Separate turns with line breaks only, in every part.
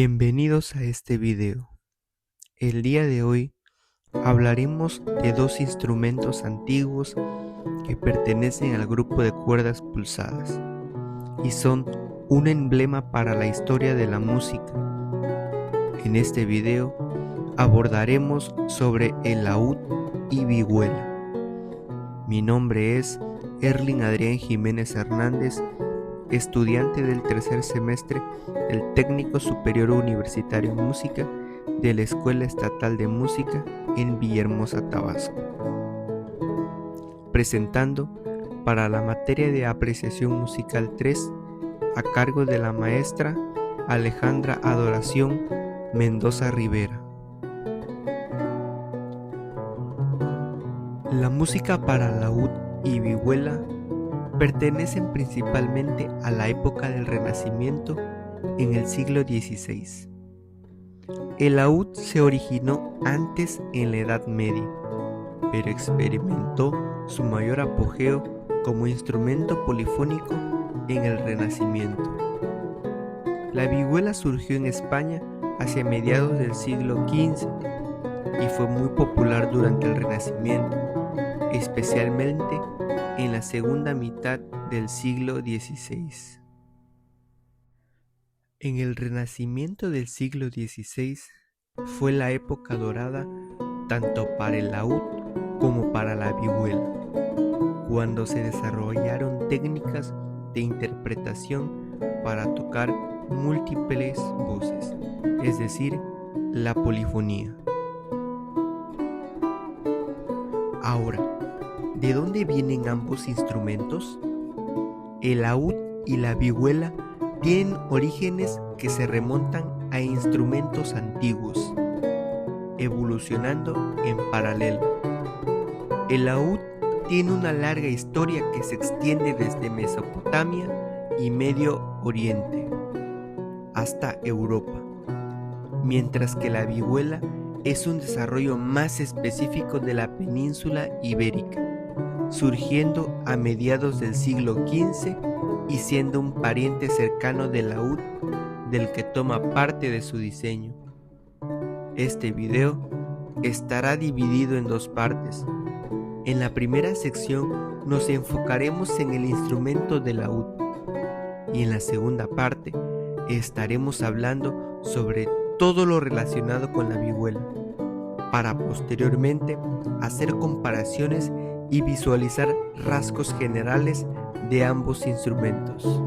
Bienvenidos a este video. El día de hoy hablaremos de dos instrumentos antiguos que pertenecen al grupo de cuerdas pulsadas y son un emblema para la historia de la música. En este video abordaremos sobre el laúd y vihuela. Mi nombre es Erling Adrián Jiménez Hernández, estudiante del tercer semestre del Técnico Superior Universitario en Música de la Escuela Estatal de Música en Villahermosa, Tabasco, presentando para la materia de Apreciación Musical 3 a cargo de la maestra Alejandra Adoración Mendoza Rivera. La música para laúd y vihuela pertenecen principalmente a la época del Renacimiento en el siglo XVI. El laúd se originó antes en la Edad Media, pero experimentó su mayor apogeo como instrumento polifónico en el Renacimiento. La vihuela surgió en España hacia mediados del siglo XV y fue muy popular durante el Renacimiento, especialmente en la segunda mitad del siglo XVI. En el Renacimiento del siglo XVI fue la época dorada tanto para el laúd como para la vihuela, cuando se desarrollaron técnicas de interpretación para tocar múltiples voces, es decir, la polifonía. Ahora, ¿de dónde vienen ambos instrumentos? El laúd y la vihuela tienen orígenes que se remontan a instrumentos antiguos, evolucionando en paralelo. El laúd tiene una larga historia que se extiende desde Mesopotamia y Medio Oriente hasta Europa, mientras que la vihuela es un desarrollo más específico de la península ibérica, surgiendo a mediados del siglo XV y siendo un pariente cercano del laúd del que toma parte de su diseño. Este video estará dividido en dos partes. En la primera sección nos enfocaremos en el instrumento del laúd y en la segunda parte estaremos hablando sobre todo lo relacionado con la vihuela, para posteriormente hacer comparaciones y visualizar rasgos generales de ambos instrumentos.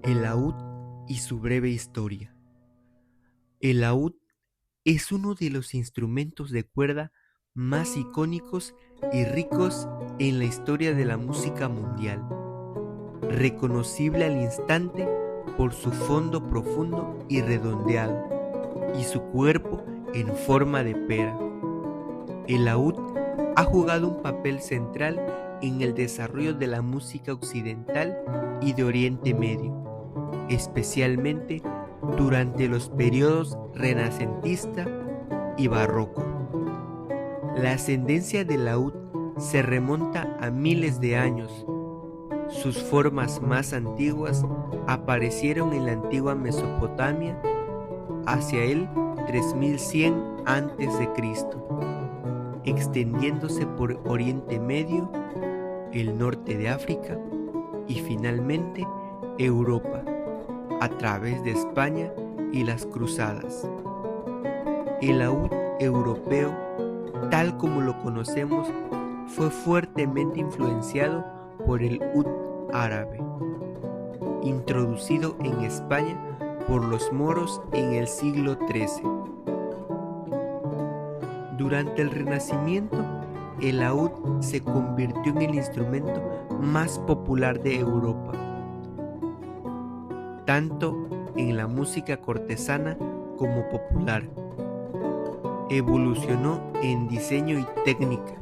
El laúd y su breve historia. El laúd es uno de los instrumentos de cuerda más icónicos y ricos en la historia de la música mundial, reconocible al instante por su fondo profundo y redondeado y su cuerpo en forma de pera. El laúd ha jugado un papel central en el desarrollo de la música occidental y de Oriente Medio, especialmente durante los periodos renacentista y barroco. La ascendencia del laúd se remonta a miles de años. Sus formas más antiguas aparecieron en la antigua Mesopotamia hacia el 3100 a.C., extendiéndose por Oriente Medio, el norte de África y finalmente Europa, a través de España y las cruzadas. El laúd europeo, tal como lo conocemos, fue fuertemente influenciado por el ud árabe, introducido en España por los moros en el siglo XIII. Durante el Renacimiento, el laúd se convirtió en el instrumento más popular de Europa, tanto en la música cortesana como popular. Evolucionó en diseño y técnica,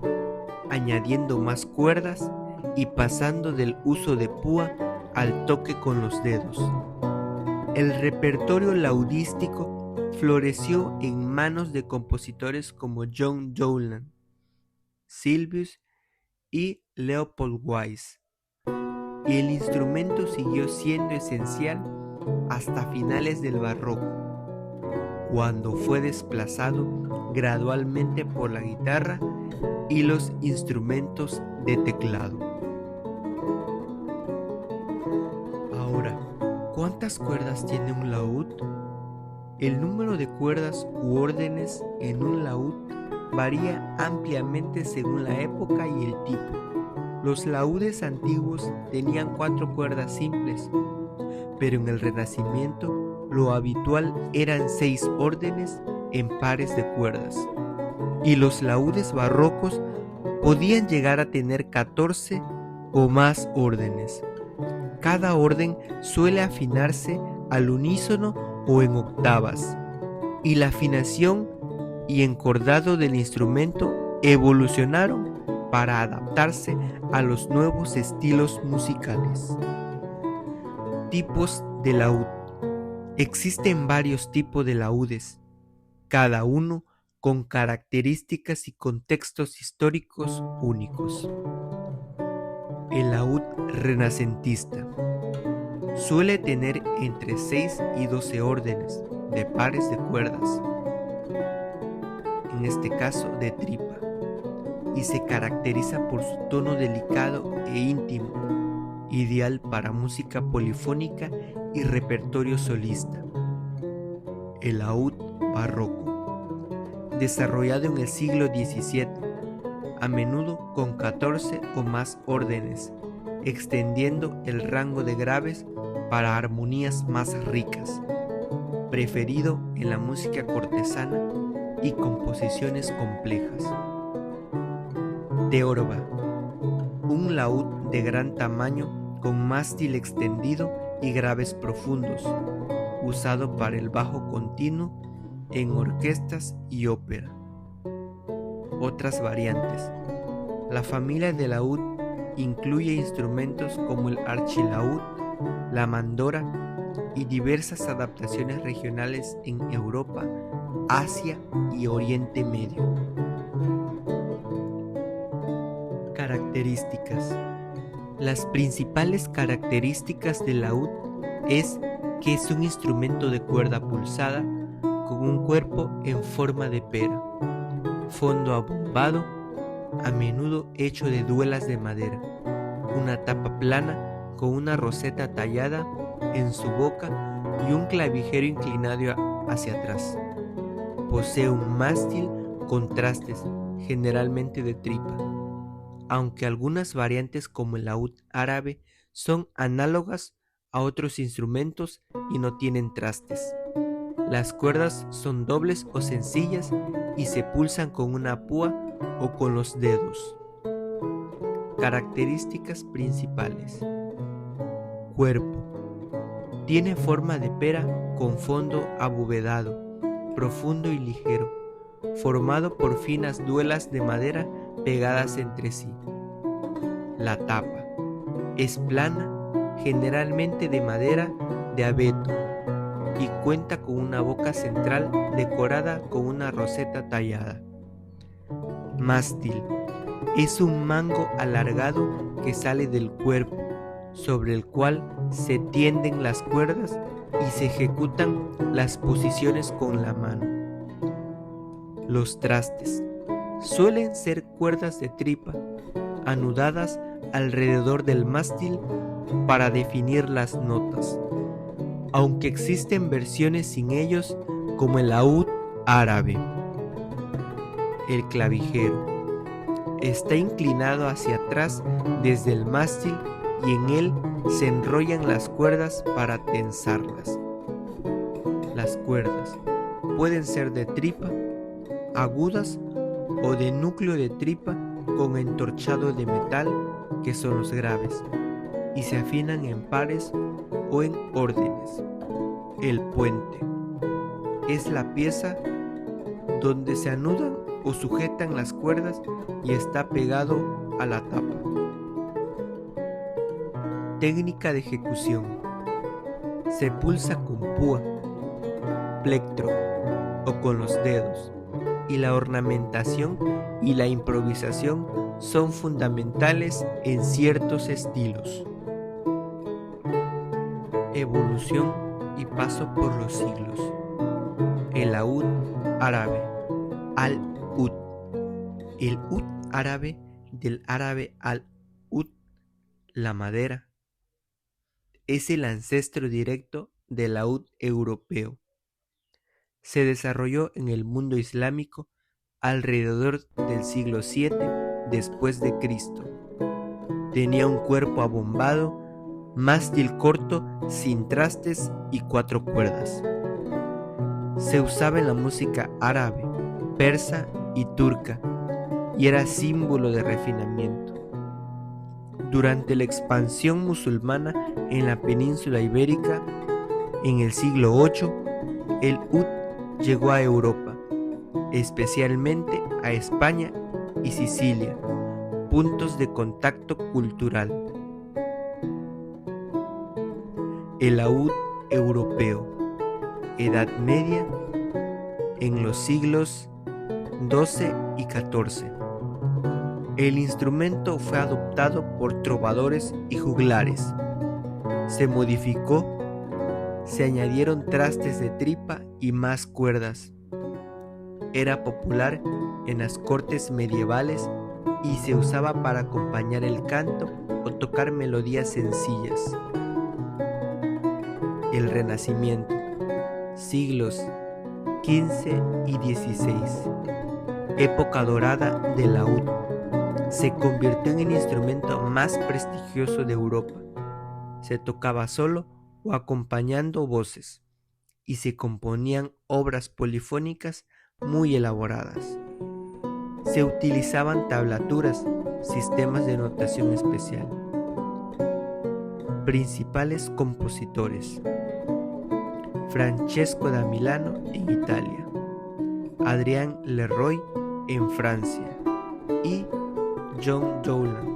añadiendo más cuerdas y pasando del uso de púa al toque con los dedos. El repertorio laudístico floreció en manos de compositores como John Dowland, Sylvius y Leopold Weiss, y el instrumento siguió siendo esencial hasta finales del barroco, cuando fue desplazado gradualmente por la guitarra y los instrumentos de teclado. Ahora, ¿cuántas cuerdas tiene un laúd? El número de cuerdas u órdenes en un laúd varía ampliamente según la época y el tipo. Los laúdes antiguos tenían 4 cuerdas simples, pero en el Renacimiento lo habitual eran 6 órdenes en pares de cuerdas, y los laúdes barrocos podían llegar a tener 14 o más órdenes. Cada orden suele afinarse al unísono o en octavas, y la afinación y encordado del instrumento evolucionaron para adaptarse a los nuevos estilos musicales. Tipos de laúd. Existen varios tipos de laúdes, cada uno con características y contextos históricos únicos. El laúd renacentista suele tener entre 6 y 12 órdenes de pares de cuerdas, en este caso de tripa, y se caracteriza por su tono delicado e íntimo, ideal para música polifónica y repertorio solista. El laúd barroco, desarrollado en el siglo XVII, a menudo con 14 o más órdenes, extendiendo el rango de graves para armonías más ricas, preferido en la música cortesana y composiciones complejas. Teorba, un laúd de gran tamaño con mástil extendido y graves profundos, usado para el bajo continuo en orquestas y ópera. Otras variantes. La familia de laúd incluye instrumentos como el archilaúd, la mandora y diversas adaptaciones regionales en Europa, Asia y Oriente Medio. Características. Las principales características del laúd es que es un instrumento de cuerda pulsada con un cuerpo en forma de pera, fondo abombado, a menudo hecho de duelas de madera, una tapa plana con una roseta tallada en su boca y un clavijero inclinado hacia atrás. Posee un mástil con trastes, generalmente de tripa, aunque algunas variantes como el laúd árabe son análogas a otros instrumentos y no tienen trastes. Las cuerdas son dobles o sencillas y se pulsan con una púa o con los dedos. Características principales. Cuerpo. Tiene forma de pera con fondo abovedado, profundo y ligero, formado por finas duelas de madera pegadas entre sí. La tapa. Es plana, generalmente de madera de abeto, y cuenta con una boca central decorada con una roseta tallada. Mástil. Es un mango alargado que sale del cuerpo, sobre el cual se tienden las cuerdas y se ejecutan las posiciones con la mano. Los trastes. Suelen ser cuerdas de tripa, anudadas alrededor del mástil para definir las notas, aunque existen versiones sin ellos como el laúd árabe. El clavijero. Está inclinado hacia atrás desde el mástil y en él se enrollan las cuerdas para tensarlas. Las cuerdas pueden ser de tripa, agudas o de núcleo de tripa con entorchado de metal, que son los graves, y se afinan en pares o en órdenes. El puente es la pieza donde se anudan o sujetan las cuerdas y está pegado a la tapa. Técnica de ejecución. Se pulsa con púa, plectro o con los dedos, y la ornamentación y la improvisación son fundamentales en ciertos estilos. Evolución y paso por los siglos. El laúd árabe, al-ud. El ud árabe, del árabe al-ud, la madera, es el ancestro directo del laúd europeo. Se desarrolló en el mundo islámico alrededor del siglo VII después de Cristo. Tenía un cuerpo abombado, mástil corto, sin trastes y 4 cuerdas. Se usaba en la música árabe, persa y turca y era símbolo de refinamiento. Durante la expansión musulmana en la península ibérica, en el siglo VIII, el ud llegó a Europa, especialmente a España y Sicilia, puntos de contacto cultural. El laúd europeo, Edad Media, en los siglos XII y XIV. El instrumento fue adoptado por trovadores y juglares. Se modificó, se añadieron trastes de tripa y más cuerdas. Era popular en las cortes medievales y se usaba para acompañar el canto o tocar melodías sencillas. El Renacimiento, siglos XV y XVI, época dorada del laúd. Se convirtió en el instrumento más prestigioso de Europa. Se tocaba solo o acompañando voces, y se componían obras polifónicas muy elaboradas. Se utilizaban tablaturas, sistemas de notación especial. Principales compositores: Francesco da Milano en Italia, Adrien Leroy en Francia y John Dowland.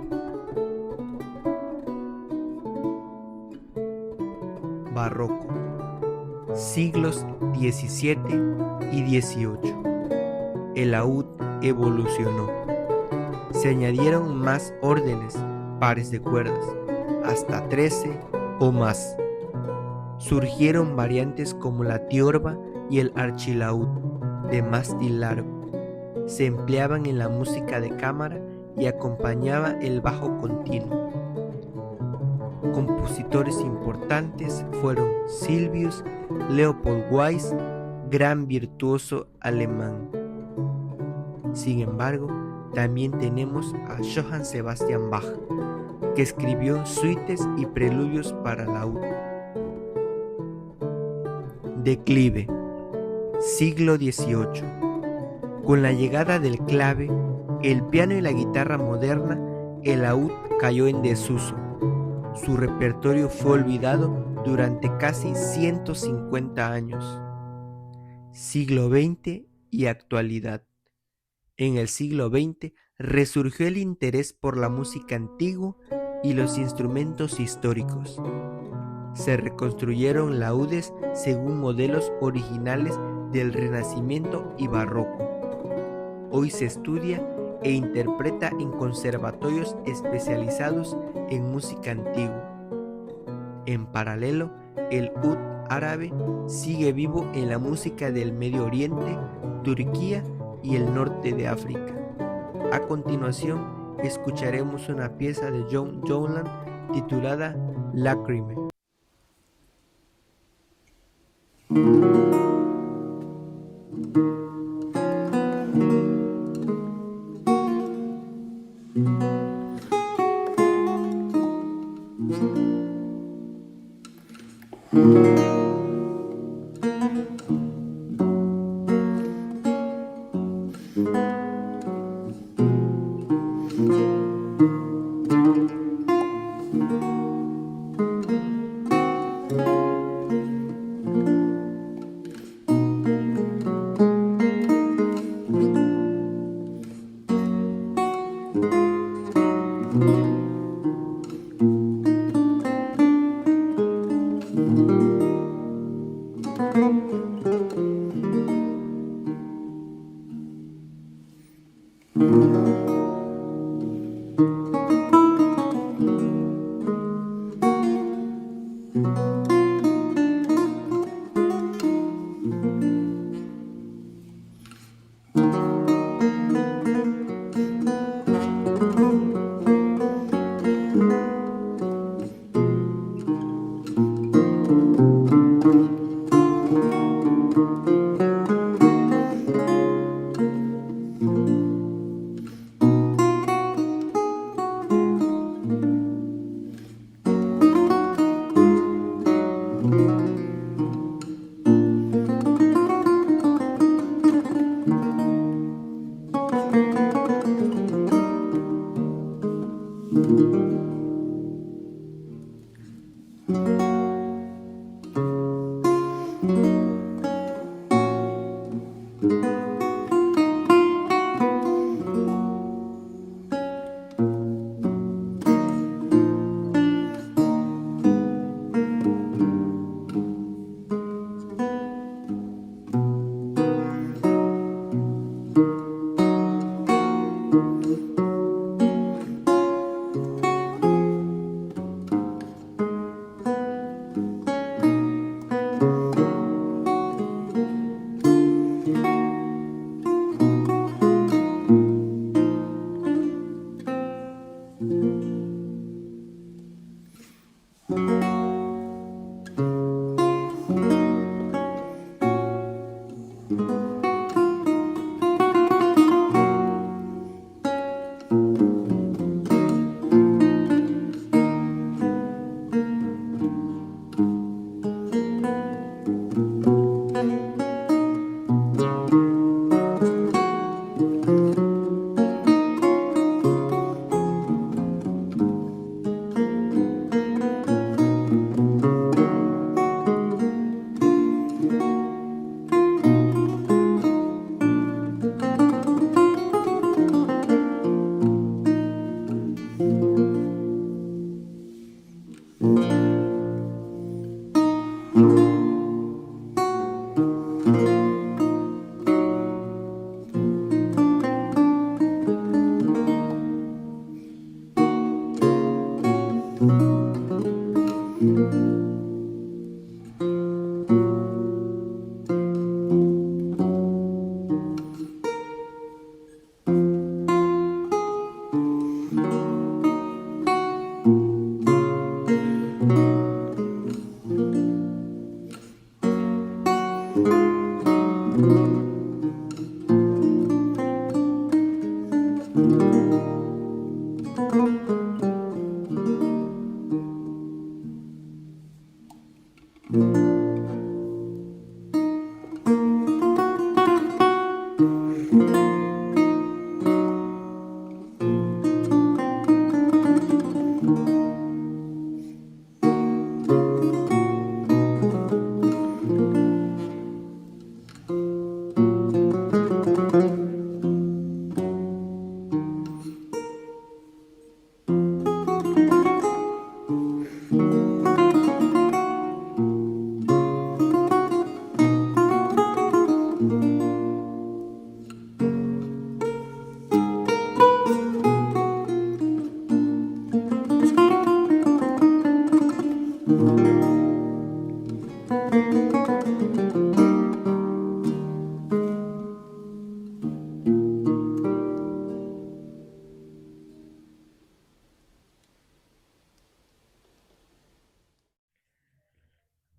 Barroco, siglos XVII y XVIII. El laúd evolucionó. Se añadieron más órdenes, pares de cuerdas, hasta 13 o más. Surgieron variantes como la tiorba y el archilaúd, de mástil largo. Se empleaban en la música de cámara y acompañaba el bajo continuo. Compositores importantes fueron Sylvius Leopold Weiss, gran virtuoso alemán. Sin embargo, también tenemos a Johann Sebastian Bach, que escribió suites y preludios para laúd. Declive, siglo XVIII. Con la llegada del clave, el piano y la guitarra moderna, el laúd cayó en desuso. Su repertorio fue olvidado durante casi 150 años. Siglo XX y actualidad. En el siglo XX resurgió el interés por la música antigua y los instrumentos históricos. Se reconstruyeron laúdes según modelos originales del Renacimiento y Barroco. Hoy se estudia e interpreta en conservatorios especializados en música antigua. En paralelo, el ud árabe sigue vivo en la música del Medio Oriente, Turquía y el norte de África. A continuación, escucharemos una pieza de John Dowland titulada Lacrime.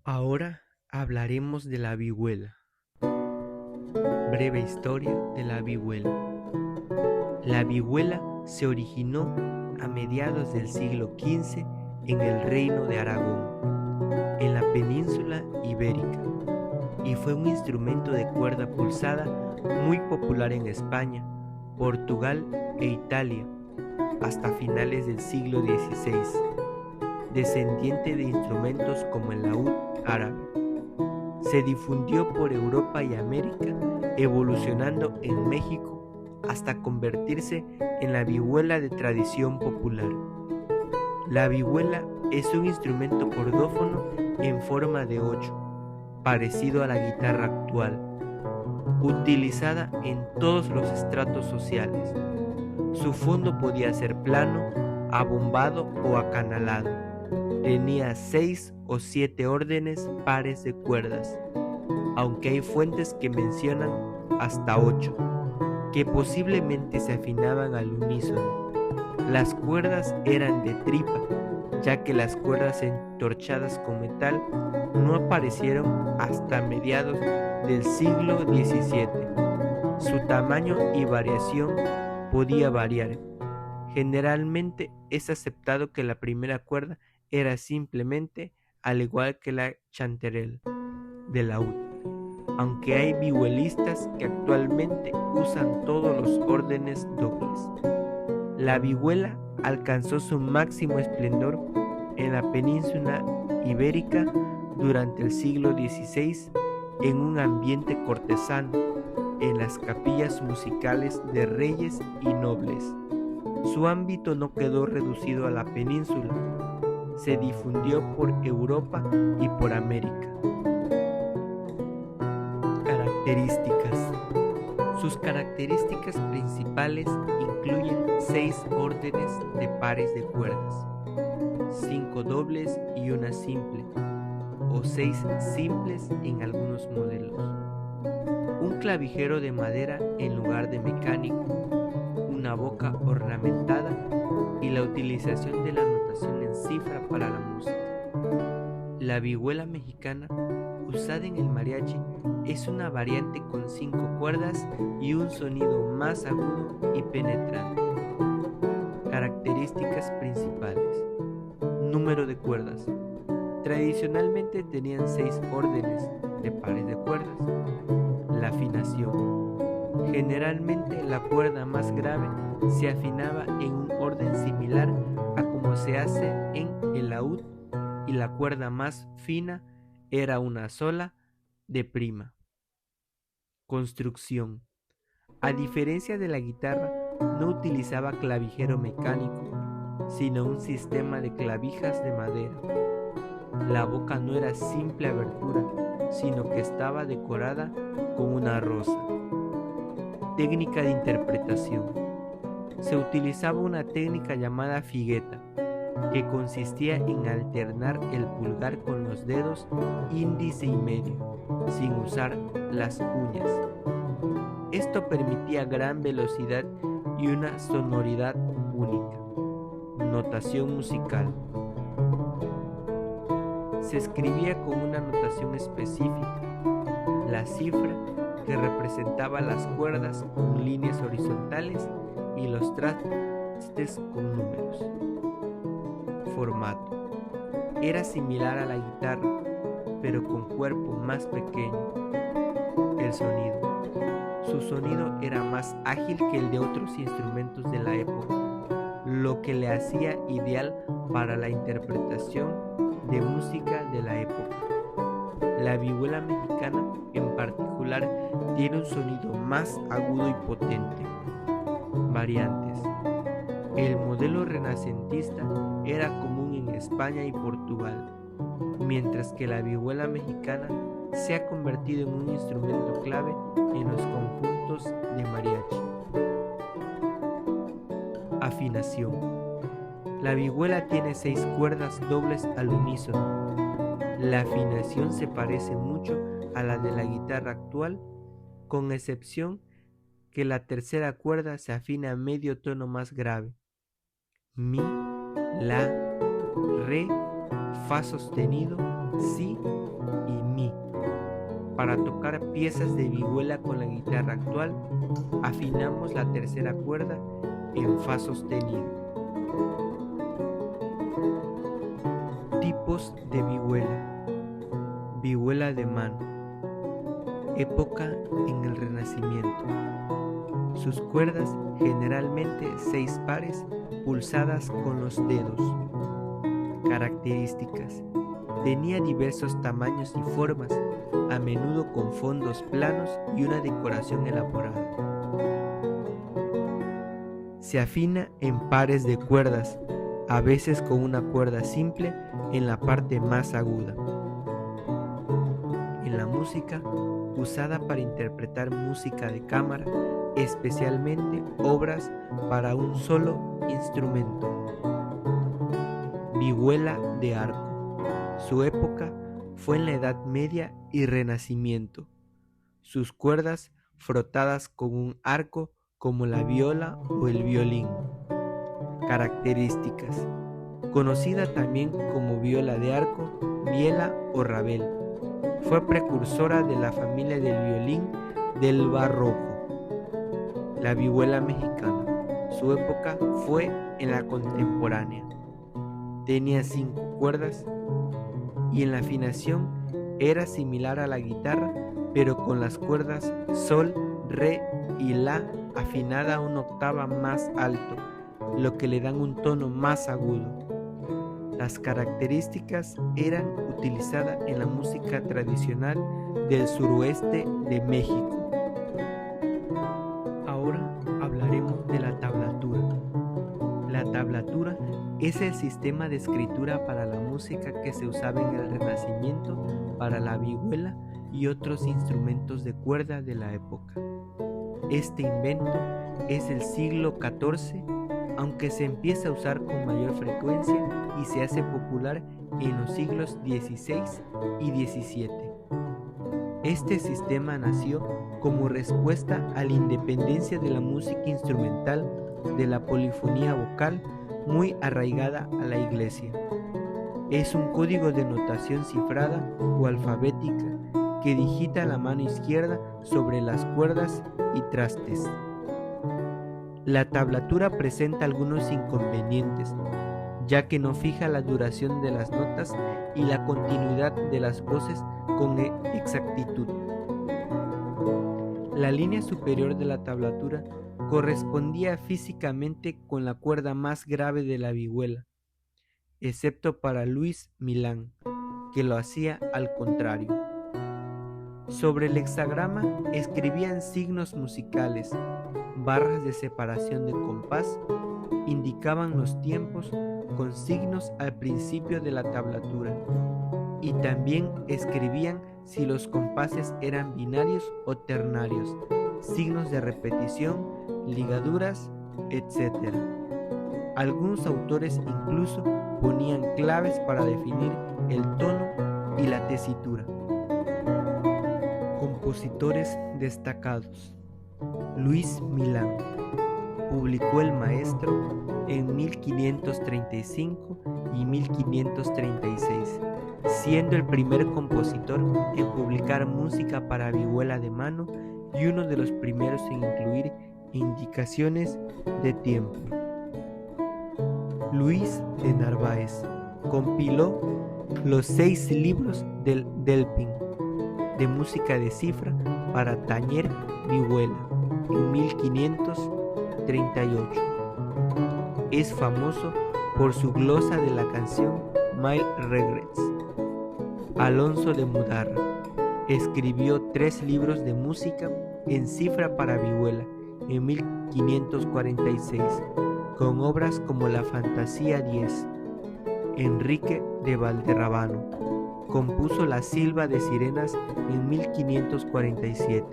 Ahora hablaremos de la vihuela. Breve historia de la vihuela. La vihuela se originó a mediados del siglo XV en el Reino de Aragón, en la península ibérica, y fue un instrumento de cuerda pulsada muy popular en España, Portugal e Italia hasta finales del siglo XVI, descendiente de instrumentos como el laúd árabe. Se difundió por Europa y América, evolucionando en México hasta convertirse en la vihuela de tradición popular. La vihuela es un instrumento cordófono en forma de 8, parecido a la guitarra actual, utilizada en todos los estratos sociales. Su fondo podía ser plano, abombado o acanalado. Tenía 6 o 7 órdenes pares de cuerdas, aunque hay fuentes que mencionan hasta 8, que posiblemente se afinaban al unísono. Las cuerdas eran de tripa, ya que las cuerdas entorchadas con metal no aparecieron hasta mediados del siglo XVII. Su tamaño y variación podía variar. Generalmente es aceptado que la primera cuerda era simplemente, al igual que la chanterelle de laúd, aunque hay vihuelistas que actualmente usan todos los órdenes dobles. La vihuela alcanzó su máximo esplendor en la península ibérica durante el siglo XVI en un ambiente cortesano, en las capillas musicales de reyes y nobles. Su ámbito no quedó reducido a la península, se difundió por Europa y por América. Características. Sus características principales incluyen 6 órdenes de pares de cuerdas, 5 dobles y una simple, o 6 simples en algunos modelos, un clavijero de madera en lugar de mecánico, una boca ornamentada y la utilización de la notación en cifra para la música. La vihuela mexicana, usada en el mariachi, es una variante con 5 cuerdas y un sonido más agudo y penetrante. Características principales. Número de cuerdas. Tradicionalmente tenían 6 órdenes de pares de cuerdas. La afinación. Generalmente la cuerda más grave se afinaba en un orden similar a como se hace en el laúd, y la cuerda más fina era una sola de prima. Construcción. A diferencia de la guitarra, no utilizaba clavijero mecánico, sino un sistema de clavijas de madera. La boca no era simple abertura, sino que estaba decorada con una rosa. Técnica de interpretación. Se utilizaba una técnica llamada figueta, que consistía en alternar el pulgar con los dedos índice y medio, sin usar las uñas. Esto permitía gran velocidad y una sonoridad única. Notación musical. Se escribía con una notación específica. la cifra, que representaba las cuerdas con líneas horizontales y los trastes con números. Formato: era similar a la guitarra, pero con cuerpo más pequeño. El sonido: su sonido era más ágil que el de otros instrumentos de la época, lo que le hacía ideal para la interpretación de música de la época. La vihuela mexicana, en particular, tiene un sonido más agudo y potente. Variantes: el modelo renacentista era común en España y Portugal, mientras que la vihuela mexicana se ha convertido en un instrumento clave en los conjuntos de mariachi. Afinación: la vihuela tiene 6 cuerdas dobles al unísono. La afinación se parece mucho a la de la guitarra actual, con excepción que la tercera cuerda se afina a medio tono más grave: mi, la, re, fa sostenido, si y mi. Para tocar piezas de vihuela con la guitarra actual, afinamos la tercera cuerda en fa sostenido. Tipos de vihuela. Vihuela de mano. Época en el Renacimiento. Sus cuerdas, generalmente 6 pares, pulsadas con los dedos. Características: tenía diversos tamaños y formas, a menudo con fondos planos y una decoración elaborada. Se afina en pares de cuerdas, a veces con una cuerda simple en la parte más aguda. En la música, usada para interpretar música de cámara, especialmente obras para un solo instrumento. Vihuela de arco. Su época fue en la Edad Media y Renacimiento. Sus cuerdas frotadas con un arco como la viola o el violín. Características: conocida también como viola de arco, viela o rabel. Fue precursora de la familia del violín del barroco. La vihuela mexicana. Su época fue en la contemporánea. Tenía 5 cuerdas y en la afinación era similar a la guitarra, pero con las cuerdas sol, re y la afinada a una octava más alto, lo que le dan un tono más agudo. Las características eran utilizadas en la música tradicional del suroeste de México. Ahora hablaremos de la tablatura. La tablatura es el sistema de escritura para la música que se usaba en el Renacimiento para la vihuela y otros instrumentos de cuerda de la época. Este invento es del siglo XIV, aunque se empieza a usar con mayor frecuencia y se hace popular en los siglos XVI y XVII. Este sistema nació como respuesta a la independencia de la música instrumental de la polifonía vocal, muy arraigada a la Iglesia. Es un código de notación cifrada o alfabética que digita la mano izquierda sobre las cuerdas y trastes. La tablatura presenta algunos inconvenientes, ya que no fija la duración de las notas y la continuidad de las voces con exactitud. La línea superior de la tablatura correspondía físicamente con la cuerda más grave de la vihuela, excepto para Luis Milán, que lo hacía al contrario. Sobre el hexagrama escribían signos musicales, barras de separación de compás, indicaban los tiempos con signos al principio de la tablatura, y también escribían si los compases eran binarios o ternarios, signos de repetición, ligaduras, etc. Algunos autores incluso ponían claves para definir el tono y la tesitura. Compositores destacados. Luis Milán. Publicó El Maestro en 1535 y 1536. siendo el primer compositor en publicar música para vihuela de mano y uno de los primeros en incluir indicaciones de tiempo. Luis de Narváez compiló los 6 libros del Delphin de música de cifra para tañer vihuela en 1538. Es famoso por su glosa de la canción Mil Regrets. Alonso de Mudarra escribió 3 libros de música en cifra para vihuela en 1546, con obras como La Fantasía 10. Enrique de Valderrábano compuso La Silva de Sirenas en 1547.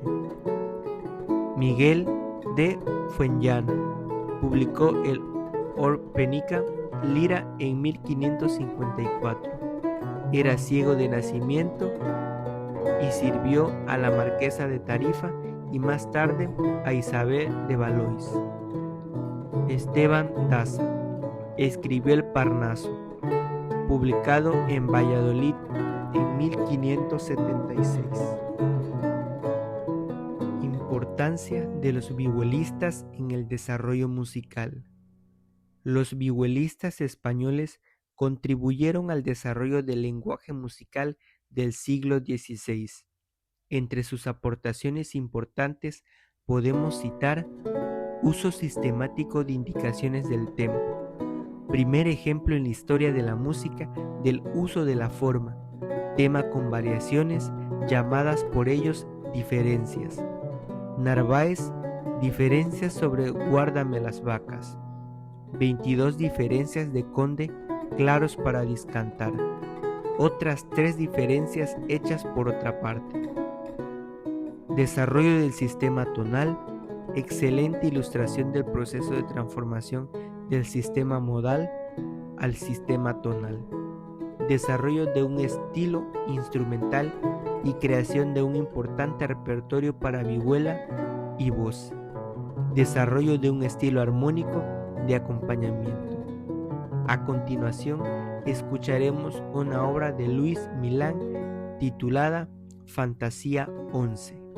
Miguel de Fuenllana publicó el Orpenica Lira en 1554. Era ciego de nacimiento y sirvió a la marquesa de Tarifa y más tarde a Isabel de Valois. Esteban Daza escribió el Parnaso, publicado en Valladolid en 1576. Importancia de los vihuelistas en el desarrollo musical. Los vihuelistas españoles contribuyeron al desarrollo del lenguaje musical del siglo XVI. Entre sus aportaciones importantes podemos citar uso sistemático de indicaciones del tempo, primer ejemplo en la historia de la música del uso de la forma, tema con variaciones llamadas por ellos diferencias. Narváez, diferencias sobre Guárdame las vacas. 22 diferencias de Conde claros para discantar. Otras 3 diferencias hechas por otra parte. Desarrollo del sistema tonal, excelente ilustración del proceso de transformación del sistema modal al sistema tonal. Desarrollo de un estilo instrumental y creación de un importante repertorio para vihuela y voz. Desarrollo de un estilo armónico de acompañamiento. A continuación, escucharemos una obra de Luis Milán titulada Fantasía 11.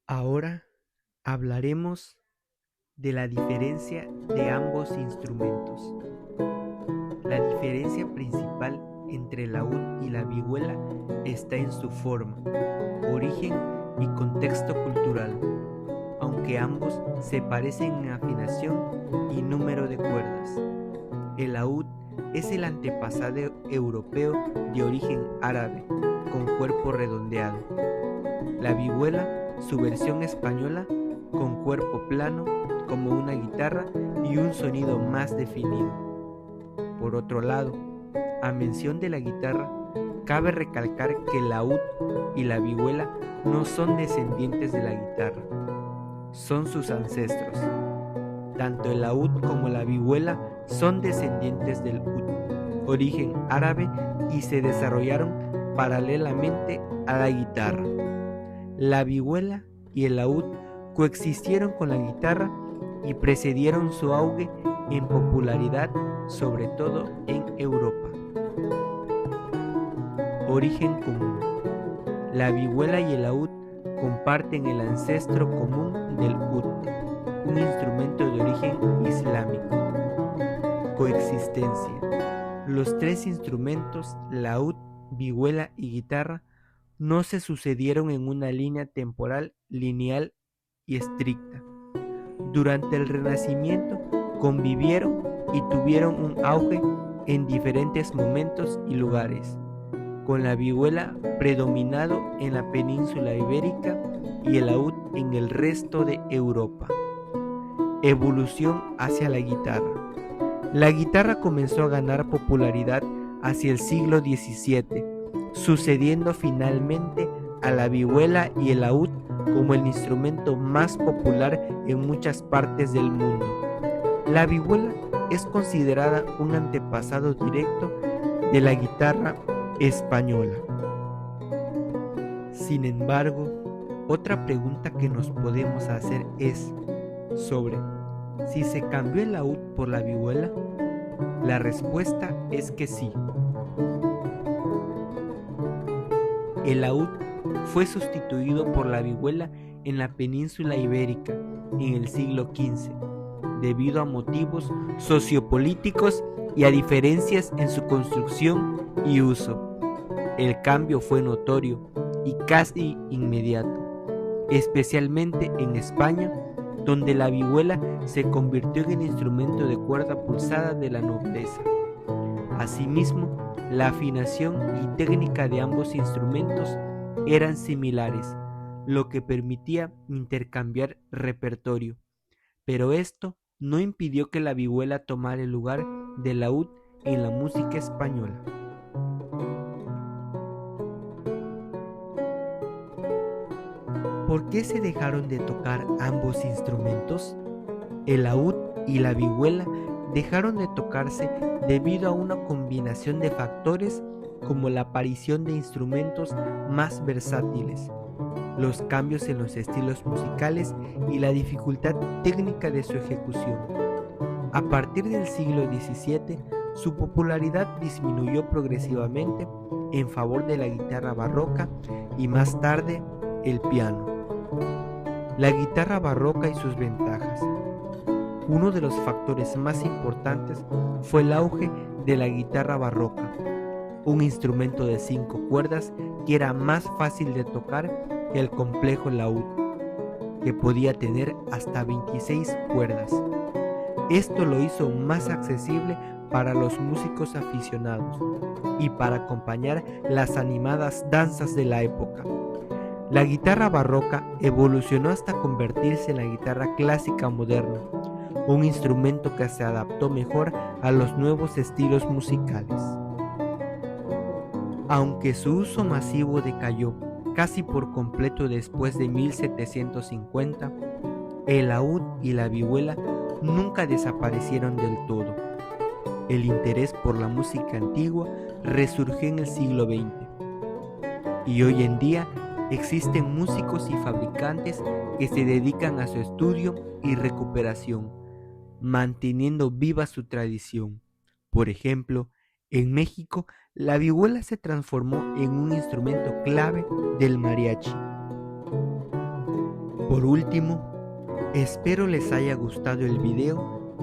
Ahora hablaremos de la diferencia de ambos instrumentos. La diferencia principal entre el laúd y la vihuela está en su forma, origen y contexto cultural, aunque ambos se parecen en afinación y número de cuerdas. El laúd es el antepasado europeo de origen árabe, con cuerpo redondeado. La vihuela, su versión española, con cuerpo plano, como una guitarra y un sonido más definido. Por otro lado, a mención de la guitarra, cabe recalcar que el laúd y la vihuela no son descendientes de la guitarra, son sus ancestros. Tanto el laúd como la vihuela son descendientes del ud, origen árabe, y se desarrollaron paralelamente a la guitarra. La vihuela y el laúd coexistieron con la guitarra y precedieron su auge en popularidad, sobre todo en Europa. Origen común. La vihuela y el laúd comparten el ancestro común del ud, un instrumento de origen islámico. Coexistencia. Los tres instrumentos, laúd, vihuela y guitarra, no se sucedieron en una línea temporal lineal y estricta. Durante el Renacimiento convivieron y tuvieron un auge en diferentes momentos y lugares, con la vihuela predominado en la península ibérica y el laúd en el resto de Europa. Evolución hacia la guitarra. La guitarra comenzó a ganar popularidad hacia el siglo XVII, sucediendo finalmente a la vihuela y el laúd como el instrumento más popular en muchas partes del mundo. La vihuela es considerada un antepasado directo de la guitarra española. Sin embargo, otra pregunta que nos podemos hacer es sobre si se cambió el laúd por la vihuela. La respuesta es que sí. El laúd fue sustituido por la vihuela en la península ibérica en el siglo XV, debido a motivos sociopolíticos y a diferencias en su construcción y uso. El cambio fue notorio y casi inmediato, especialmente en España, donde la vihuela se convirtió en el instrumento de cuerda pulsada de la nobleza. Asimismo, la afinación y técnica de ambos instrumentos eran similares, lo que permitía intercambiar repertorio, pero esto no impidió que la vihuela tomara el lugar del laúd en la música española. ¿Por qué se dejaron de tocar ambos instrumentos? El laúd y la vihuela dejaron de tocarse debido a una combinación de factores como la aparición de instrumentos más versátiles, los cambios en los estilos musicales y la dificultad técnica de su ejecución. A partir del siglo XVII, su popularidad disminuyó progresivamente en favor de la guitarra barroca y más tarde el piano. La guitarra barroca y sus ventajas. Uno de los factores más importantes fue el auge de la guitarra barroca, un instrumento de 5 cuerdas que era más fácil de tocar que el complejo laúd, que podía tener hasta 26 cuerdas. Esto lo hizo más accesible para los músicos aficionados y para acompañar las animadas danzas de la época. La guitarra barroca evolucionó hasta convertirse en la guitarra clásica moderna, un instrumento que se adaptó mejor a los nuevos estilos musicales. Aunque su uso masivo decayó casi por completo después de 1750, el laúd y la vihuela nunca desaparecieron del todo. El interés por la música antigua resurgió en el siglo XX y hoy en día existen músicos y fabricantes que se dedican a su estudio y recuperación, manteniendo viva su tradición. Por ejemplo, en México, la vihuela se transformó en un instrumento clave del mariachi. Por último, espero les haya gustado el video